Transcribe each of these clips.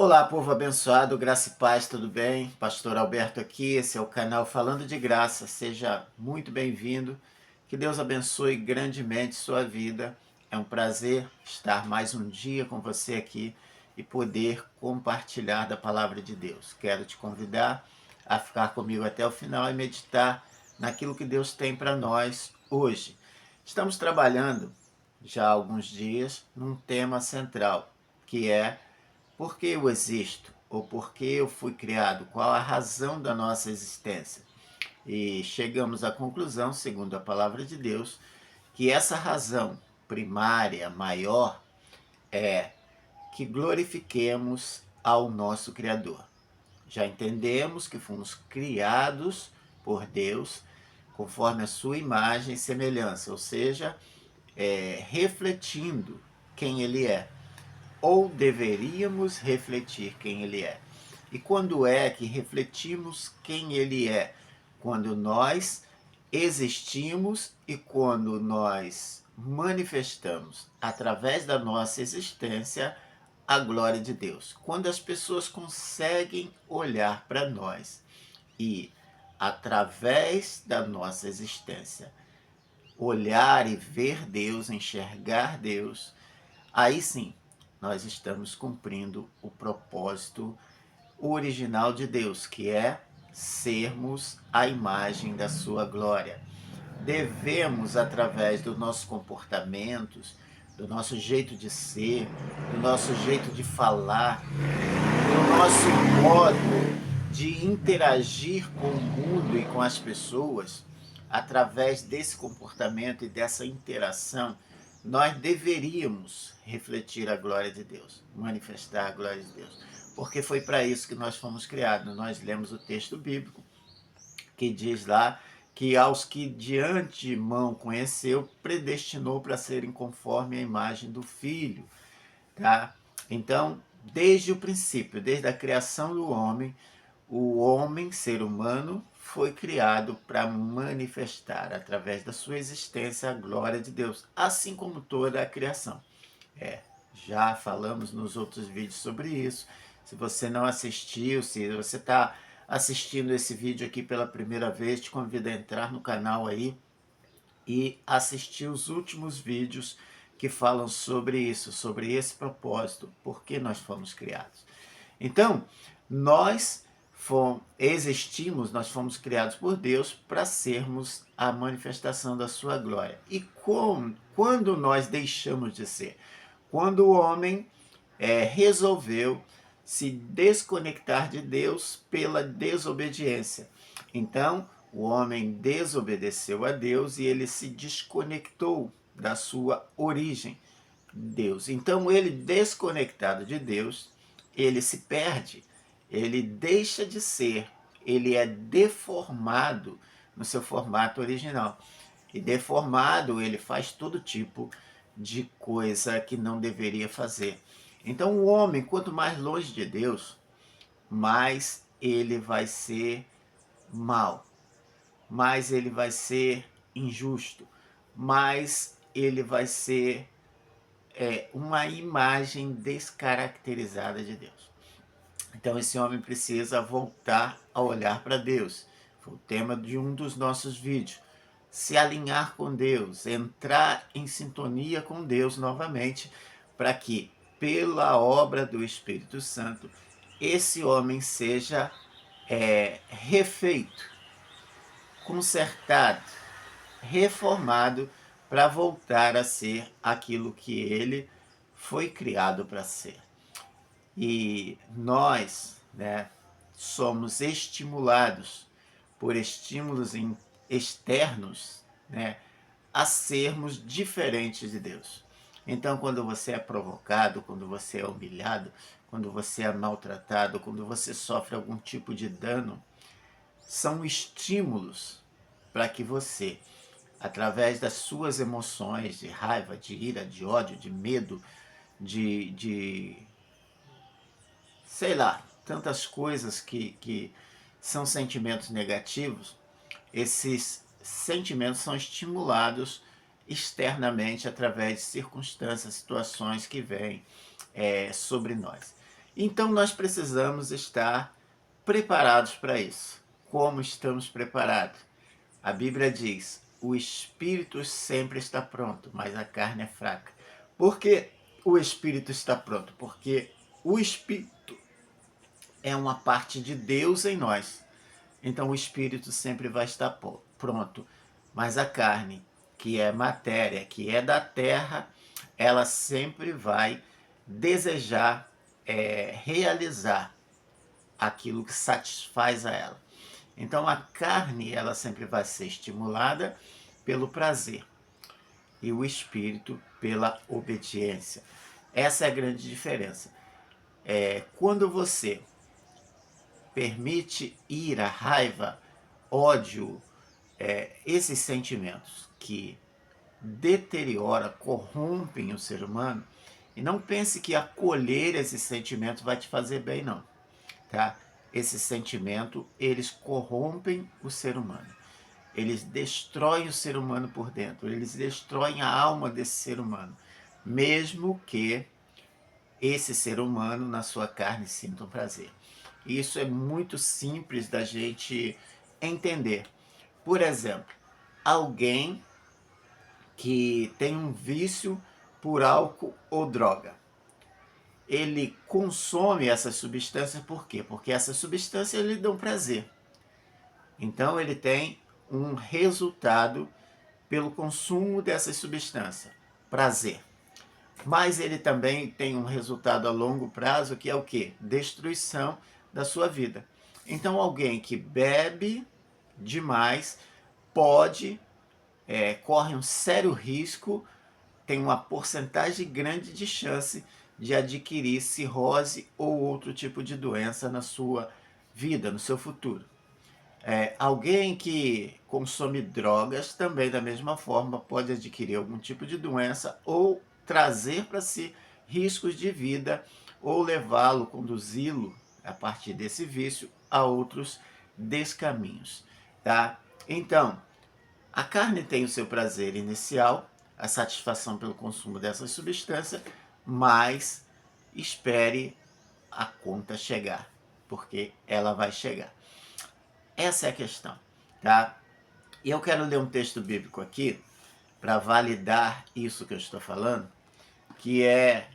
Olá, povo abençoado, graça e paz, tudo bem? Pastor Alberto aqui, esse é o canal Falando de Graça, seja muito bem-vindo, que Deus abençoe grandemente sua vida. É um prazer estar mais um dia com você aqui e poder compartilhar da palavra de Deus. Quero te convidar a ficar comigo até o final e meditar naquilo que Deus tem para nós hoje. Estamos trabalhando já há alguns dias num tema central, que é por que eu existo? Ou por que eu fui criado? Qual a razão da nossa existência? E chegamos à conclusão, segundo a palavra de Deus, que essa razão primária, maior, é que glorifiquemos ao nosso Criador. Já entendemos que fomos criados por Deus conforme a sua imagem e semelhança, ou seja, refletindo quem Ele é, ou deveríamos refletir quem Ele é. E quando é que refletimos quem Ele é? Quando nós existimos e quando nós manifestamos, através da nossa existência, a glória de Deus. Quando as pessoas conseguem olhar para nós e, através da nossa existência, olhar e ver Deus, enxergar Deus, aí sim nós estamos cumprindo o propósito original de Deus, que é sermos a imagem da sua glória. Devemos, através dos nossos comportamentos, do nosso jeito de ser, do nosso jeito de falar, do nosso modo de interagir com o mundo e com as pessoas, através desse comportamento e dessa interação, nós deveríamos refletir a glória de Deus, manifestar a glória de Deus, porque foi para isso que nós fomos criados. Nós lemos o texto bíblico que diz lá que aos que de antemão conheceu, predestinou para serem conforme a imagem do Filho. Tá? Então, desde o princípio, desde a criação do homem, o homem, ser humano, foi criado para manifestar, através da sua existência, a glória de Deus, assim como toda a criação. É, já falamos nos outros vídeos sobre isso. Se você não assistiu, se você está assistindo esse vídeo aqui pela primeira vez, te convido a entrar no canal aí e assistir os últimos vídeos que falam sobre isso, sobre esse propósito, por que nós fomos criados. Então, nós existimos, nós fomos criados por Deus para sermos a manifestação da sua glória. E quando nós deixamos de ser? Quando o homem resolveu se desconectar de Deus pela desobediência. Então, o homem desobedeceu a Deus e ele se desconectou da sua origem, Deus. Então, ele desconectado de Deus, ele se perde, ele deixa de ser, ele é deformado no seu formato original. E deformado, ele faz todo tipo de coisa que não deveria fazer. Então, o homem, quanto mais longe de Deus, mais ele vai ser mau, mais ele vai ser injusto, mais ele vai ser uma imagem descaracterizada de Deus. Então esse homem precisa voltar a olhar para Deus. Foi o tema de um dos nossos vídeos. Se alinhar com Deus, entrar em sintonia com Deus novamente, para que, pela obra do Espírito Santo, esse homem seja refeito, consertado, reformado, para voltar a ser aquilo que ele foi criado para ser. E nós, né, somos estimulados por estímulos externos, né, a sermos diferentes de Deus. Então, quando você é provocado, quando você é humilhado, quando você é maltratado, quando você sofre algum tipo de dano, são estímulos para que você, através das suas emoções de raiva, de ira, de ódio, de medo, de sei lá, tantas coisas que são sentimentos negativos, esses sentimentos são estimulados externamente através de circunstâncias, situações que vêm sobre nós. Então nós precisamos estar preparados para isso. Como estamos preparados? A Bíblia diz: o espírito sempre está pronto, mas a carne é fraca. Por que o espírito está pronto? Porque o espírito é uma parte de Deus em nós. Então o espírito sempre vai estar pronto. Mas a carne, que é matéria, que é da terra, ela sempre vai desejar realizar aquilo que satisfaz a ela. Então a carne, ela sempre vai ser estimulada pelo prazer e o espírito pela obediência. Essa é a grande diferença. Quando você permite ira, raiva, ódio, esses sentimentos que deteriora, corrompem o ser humano, e não pense que acolher esses sentimentos vai te fazer bem, não. Tá? Esse sentimento, eles corrompem o ser humano. Eles destroem o ser humano por dentro, eles destroem a alma desse ser humano, mesmo que esse ser humano na sua carne sinta um prazer. Isso é muito simples da gente entender. Por exemplo, alguém que tem um vício por álcool ou droga, ele consome essas substâncias por quê? Porque essas substâncias lhe dão prazer. Então ele tem um resultado pelo consumo dessas substâncias, prazer. Mas ele também tem um resultado a longo prazo, que é o quê? Destruição da sua vida. Então alguém que bebe demais pode, corre um sério risco, tem uma porcentagem grande de chance de adquirir cirrose ou outro tipo de doença na sua vida, no seu futuro. Alguém que consome drogas também, da mesma forma, pode adquirir algum tipo de doença ou trazer para si riscos de vida ou levá-lo, conduzi-lo, a partir desse vício, a outros descaminhos. Tá? Então, a carne tem o seu prazer inicial, a satisfação pelo consumo dessas substâncias, mas espere a conta chegar, porque ela vai chegar. Essa é a questão, tá? E eu quero ler um texto bíblico aqui para validar isso que eu estou falando, que é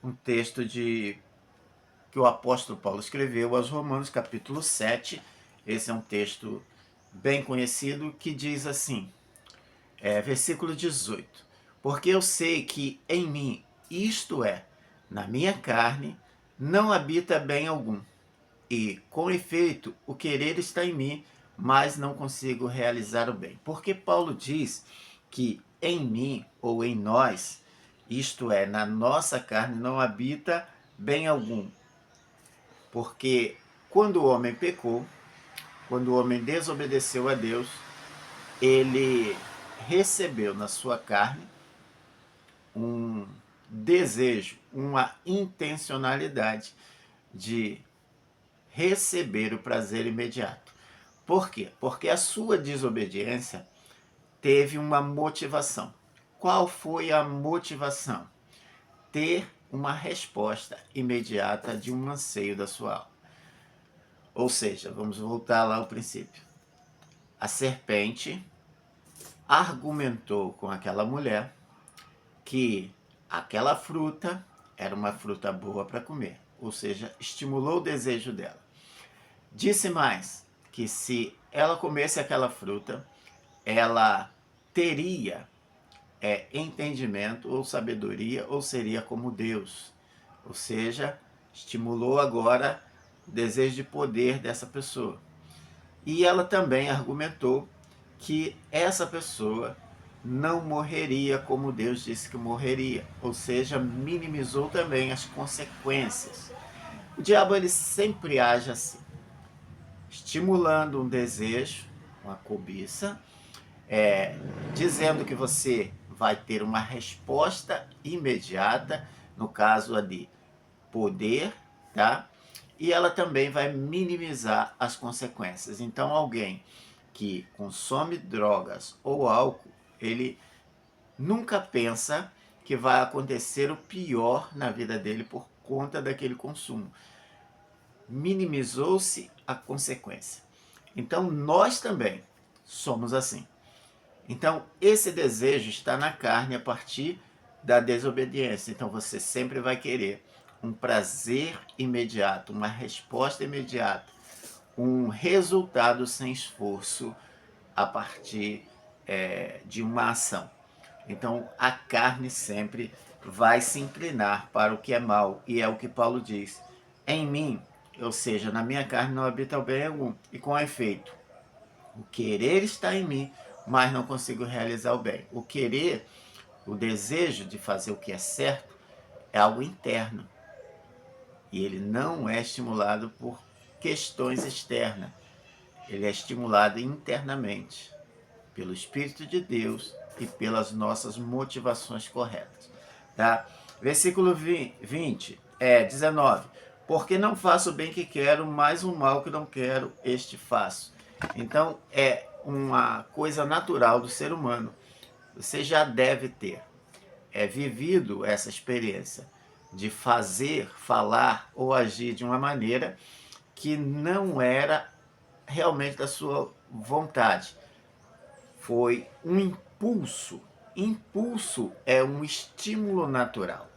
um texto que o apóstolo Paulo escreveu aos Romanos, capítulo 7. Esse é um texto bem conhecido, que diz assim, versículo 18: porque eu sei que em mim, isto é, na minha carne, não habita bem algum. E, com efeito, o querer está em mim, mas não consigo realizar o bem. Porque Paulo diz que em mim, ou em nós, isto é, na nossa carne, não habita bem algum. Porque quando o homem pecou, quando o homem desobedeceu a Deus, ele recebeu na sua carne um desejo, uma intencionalidade de receber o prazer imediato. Por quê? Porque a sua desobediência teve uma motivação. Qual foi a motivação? Ter uma resposta imediata de um anseio da sua alma. Ou seja, vamos voltar lá ao princípio. A serpente argumentou com aquela mulher que aquela fruta era uma fruta boa para comer, ou seja, estimulou o desejo dela. Disse mais que se ela comesse aquela fruta, ela teria entendimento ou sabedoria, ou seria como Deus. Ou seja, estimulou agora o desejo de poder dessa pessoa. E ela também argumentou que essa pessoa não morreria como Deus disse que morreria, ou seja, minimizou também as consequências. O diabo, ele sempre age assim, estimulando um desejo, uma cobiça, dizendo que você vai ter uma resposta imediata, no caso de poder, tá? E ela também vai minimizar as consequências. Então, alguém que consome drogas ou álcool, ele nunca pensa que vai acontecer o pior na vida dele por conta daquele consumo. minimizou-se a consequência. Então, nós também somos assim. Então, esse desejo está na carne a partir da desobediência. Então, você sempre vai querer um prazer imediato, uma resposta imediata, um resultado sem esforço a partir de uma ação. Então, a carne sempre vai se inclinar para o que é mal, e é o que Paulo diz. Em mim, ou seja, na minha carne não habita o bem algum, e com efeito, o querer está em mim, mas não consigo realizar o bem. O querer, o desejo de fazer o que é certo, é algo interno. E ele não é estimulado por questões externas. Ele é estimulado internamente, pelo Espírito de Deus e pelas nossas motivações corretas. Tá? Versículo 19. Porque não faço o bem que quero, mas o mal que não quero, este faço. Então, é uma coisa natural do ser humano. Você já deve ter vivido essa experiência de fazer, falar ou agir de uma maneira que não era realmente da sua vontade. Foi um impulso. Impulso é um estímulo natural.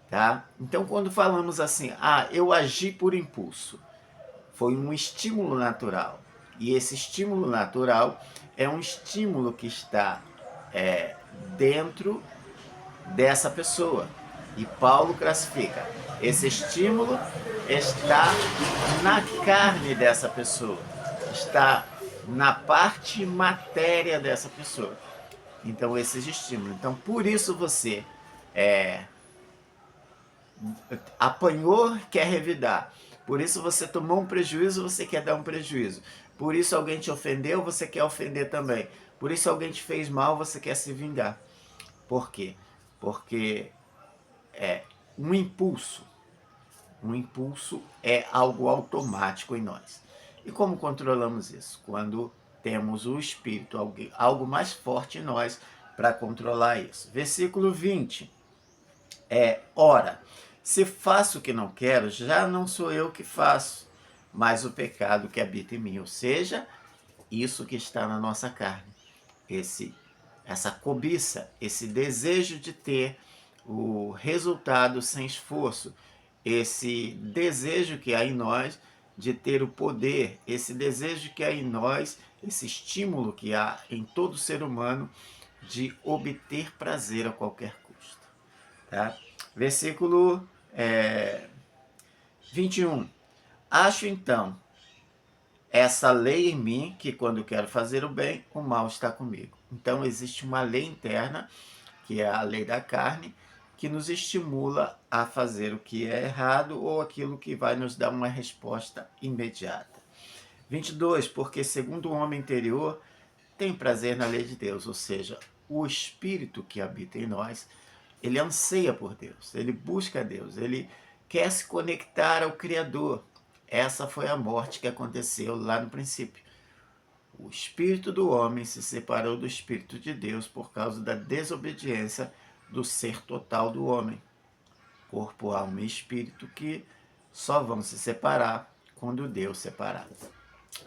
Tá? Então, quando falamos assim, eu agi por impulso, foi um estímulo natural. E esse estímulo natural é um estímulo que está dentro dessa pessoa. E Paulo classifica, esse estímulo está na carne dessa pessoa, está na parte matéria dessa pessoa. Então, esses estímulos. Então, por isso você apanhou, quer revidar. Por isso você tomou um prejuízo, você quer dar um prejuízo. Por isso alguém te ofendeu, você quer ofender também. Por isso alguém te fez mal, você quer se vingar. Por quê? Porque é um impulso. Um impulso é algo automático em nós. E como controlamos isso? Quando temos o Espírito, algo mais forte em nós para controlar isso. Versículo 20. Ora, se faço o que não quero, já não sou eu que faço, mas o pecado que habita em mim. Ou seja, isso que está na nossa carne. Essa cobiça, esse desejo de ter o resultado sem esforço, esse desejo que há em nós de ter o poder, esse desejo que há em nós, esse estímulo que há em todo ser humano de obter prazer a qualquer custo. Tá? Versículo 21. Acho então essa lei em mim, que quando quero fazer o bem, o mal está comigo. Então existe uma lei interna, que é a lei da carne, que nos estimula a fazer o que é errado ou aquilo que vai nos dar uma resposta imediata. 22. Porque segundo o homem interior, tem prazer na lei de Deus, ou seja, o Espírito que habita em nós, ele anseia por Deus, ele busca Deus, ele quer se conectar ao Criador. Essa foi a morte que aconteceu lá no princípio. O espírito do homem se separou do espírito de Deus por causa da desobediência do ser total do homem. Corpo, alma e espírito que só vão se separar quando Deus separar.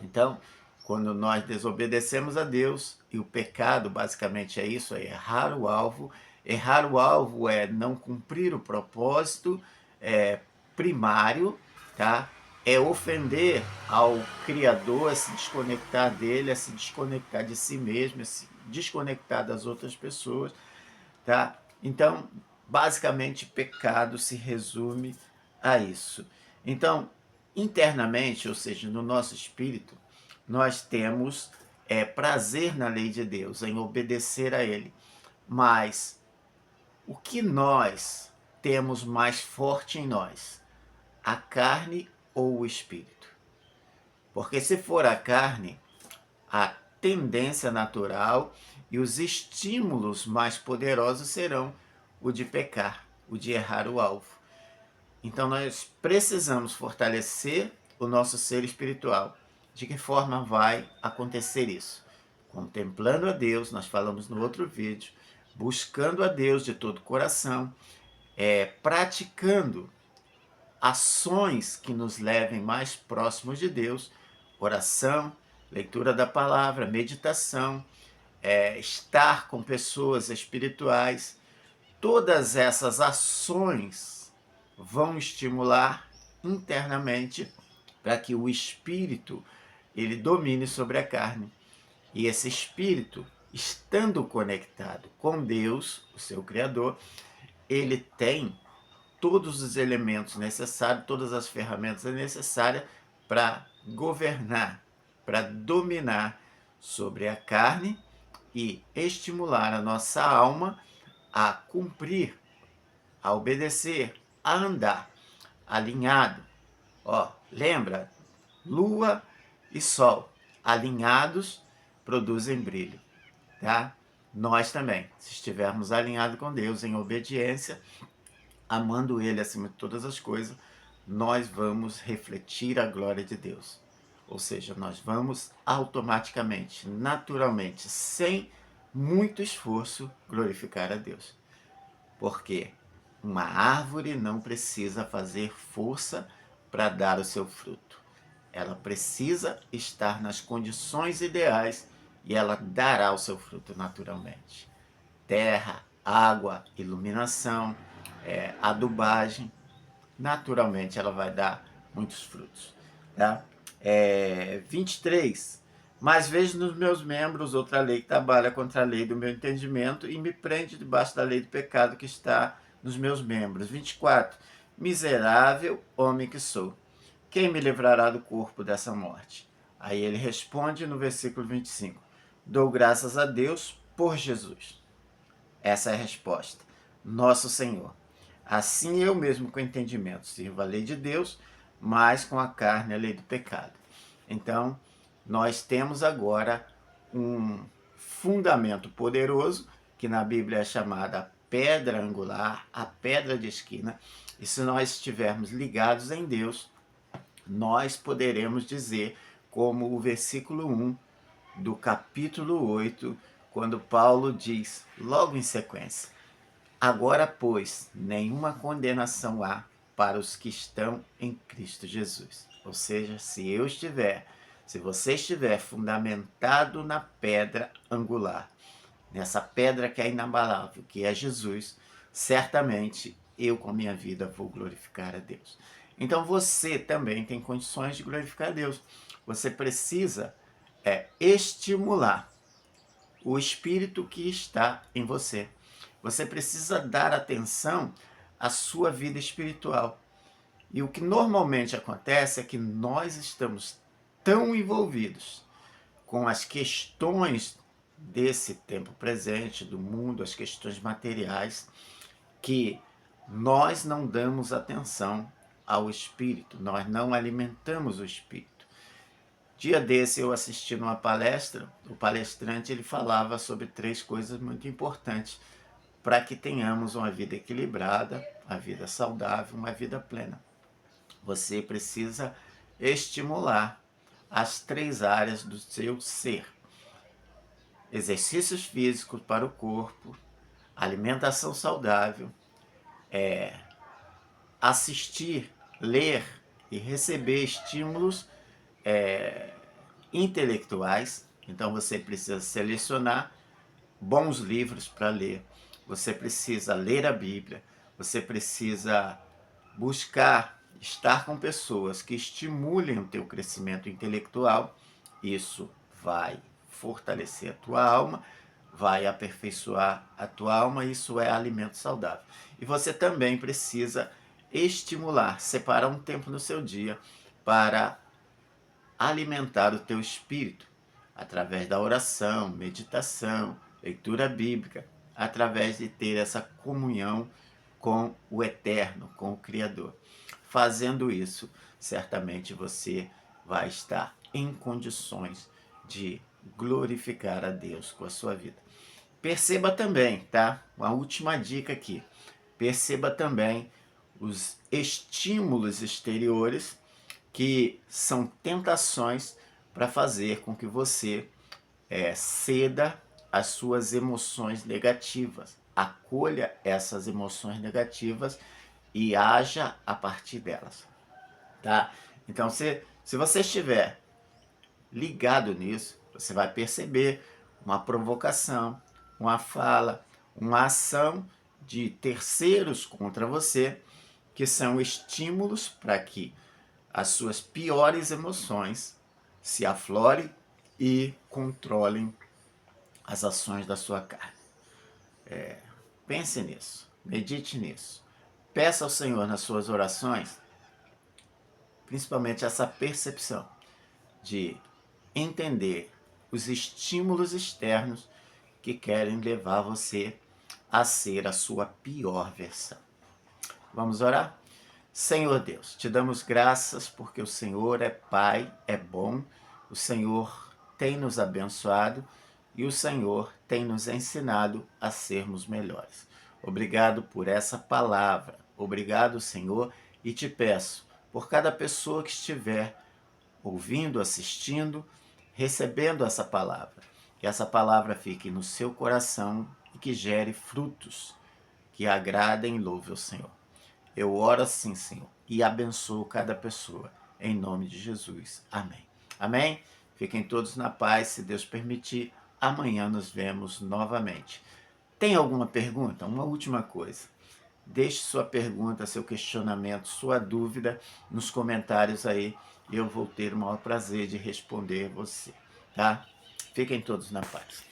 Então, quando nós desobedecemos a Deus, e o pecado basicamente é isso, é errar o alvo. Errar o alvo é não cumprir o propósito primário, tá? É ofender ao Criador, é se desconectar dele, é se desconectar de si mesmo, é se desconectar das outras pessoas, tá? Então, basicamente, pecado se resume a isso. Então, internamente, ou seja, no nosso espírito, nós temos prazer na lei de Deus, em obedecer a Ele. Mas o que nós temos mais forte em nós? A carne ou o espírito? Porque se for a carne, a tendência natural e os estímulos mais poderosos serão o de pecar, o de errar o alvo. Então nós precisamos fortalecer o nosso ser espiritual. De que forma vai acontecer isso? Contemplando a Deus, nós falamos no outro vídeo, buscando a Deus de todo o coração, praticando ações que nos levem mais próximos de Deus, oração, leitura da palavra, meditação, estar com pessoas espirituais. Todas essas ações vão estimular internamente para que o espírito ele domine sobre a carne. E esse espírito, estando conectado com Deus, o seu Criador, ele tem todos os elementos necessários, todas as ferramentas necessárias para governar, para dominar sobre a carne e estimular a nossa alma a cumprir, a obedecer, a andar alinhado. Ó, lembra? Lua e Sol alinhados produzem brilho, tá? Nós também, se estivermos alinhados com Deus em obediência, amando Ele acima de todas as coisas, nós vamos refletir a glória de Deus. Ou seja, nós vamos automaticamente, naturalmente, sem muito esforço, glorificar a Deus. Porque uma árvore não precisa fazer força para dar o seu fruto. Ela precisa estar nas condições ideais e ela dará o seu fruto naturalmente. Terra, água, iluminação, adubagem, naturalmente ela vai dar muitos frutos. Tá? 23. Mas vejo nos meus membros outra lei que trabalha contra a lei do meu entendimento e me prende debaixo da lei do pecado que está nos meus membros. 24. Miserável homem que sou, quem me livrará do corpo dessa morte? Aí ele responde no versículo 25. Dou graças a Deus por Jesus. Essa é a resposta. Nosso Senhor. Assim eu mesmo com entendimento sirvo a lei de Deus, mas com a carne a lei do pecado. Então, nós temos agora um fundamento poderoso, que na Bíblia é chamada pedra angular, a pedra de esquina, e se nós estivermos ligados em Deus, nós poderemos dizer, como o versículo 1 do capítulo 8, quando Paulo diz, logo em sequência, agora, pois, nenhuma condenação há para os que estão em Cristo Jesus. Ou seja, se você estiver fundamentado na pedra angular, nessa pedra que é inabalável, que é Jesus, certamente eu com a minha vida vou glorificar a Deus. Então você também tem condições de glorificar a Deus. Você precisa estimular o espírito que está em você. Você precisa dar atenção à sua vida espiritual. E o que normalmente acontece é que nós estamos tão envolvidos com as questões desse tempo presente, do mundo, as questões materiais, que nós não damos atenção ao espírito, nós não alimentamos o espírito. Dia desse eu assisti numa palestra, o palestrante ele falava sobre 3 coisas muito importantes para que tenhamos uma vida equilibrada, uma vida saudável, uma vida plena. Você precisa estimular as 3 áreas do seu ser. Exercícios físicos para o corpo, alimentação saudável, assistir, ler e receber estímulos intelectuais. Então você precisa selecionar bons livros para ler, você precisa ler a Bíblia, você precisa buscar estar com pessoas que estimulem o teu crescimento intelectual. Isso vai fortalecer a tua alma, vai aperfeiçoar a tua alma, isso é alimento saudável. E você também precisa estimular, separar um tempo no seu dia para alimentar o teu espírito, através da oração, meditação, leitura bíblica, através de ter essa comunhão com o Eterno, com o Criador. Fazendo isso, certamente você vai estar em condições de glorificar a Deus com a sua vida. Perceba também, tá? Uma última dica aqui. Perceba também os estímulos exteriores que são tentações para fazer com que você ceda às suas emoções negativas. Acolha essas emoções negativas e haja a partir delas, tá? Então, se você estiver ligado nisso, você vai perceber uma provocação, uma fala, uma ação de terceiros contra você, que são estímulos para que as suas piores emoções se aflorem e controlem as ações da sua carne. Pense nisso, medite nisso. Peça ao Senhor nas suas orações, principalmente essa percepção de entender os estímulos externos que querem levar você a ser a sua pior versão. Vamos orar? Senhor Deus, te damos graças porque o Senhor é Pai, é bom, o Senhor tem nos abençoado e o Senhor tem nos ensinado a sermos melhores. Obrigado por essa palavra. Obrigado, Senhor, e te peço, por cada pessoa que estiver ouvindo, assistindo, recebendo essa palavra, que essa palavra fique no seu coração e que gere frutos que agradem e louvem ao Senhor. Eu oro assim, Senhor, e abençoo cada pessoa, em nome de Jesus. Amém. Amém? Fiquem todos na paz, se Deus permitir, amanhã nos vemos novamente. Tem alguma pergunta? Uma última coisa. Deixe sua pergunta, seu questionamento, sua dúvida nos comentários aí, e eu vou ter o maior prazer de responder você, tá? Fiquem todos na paz.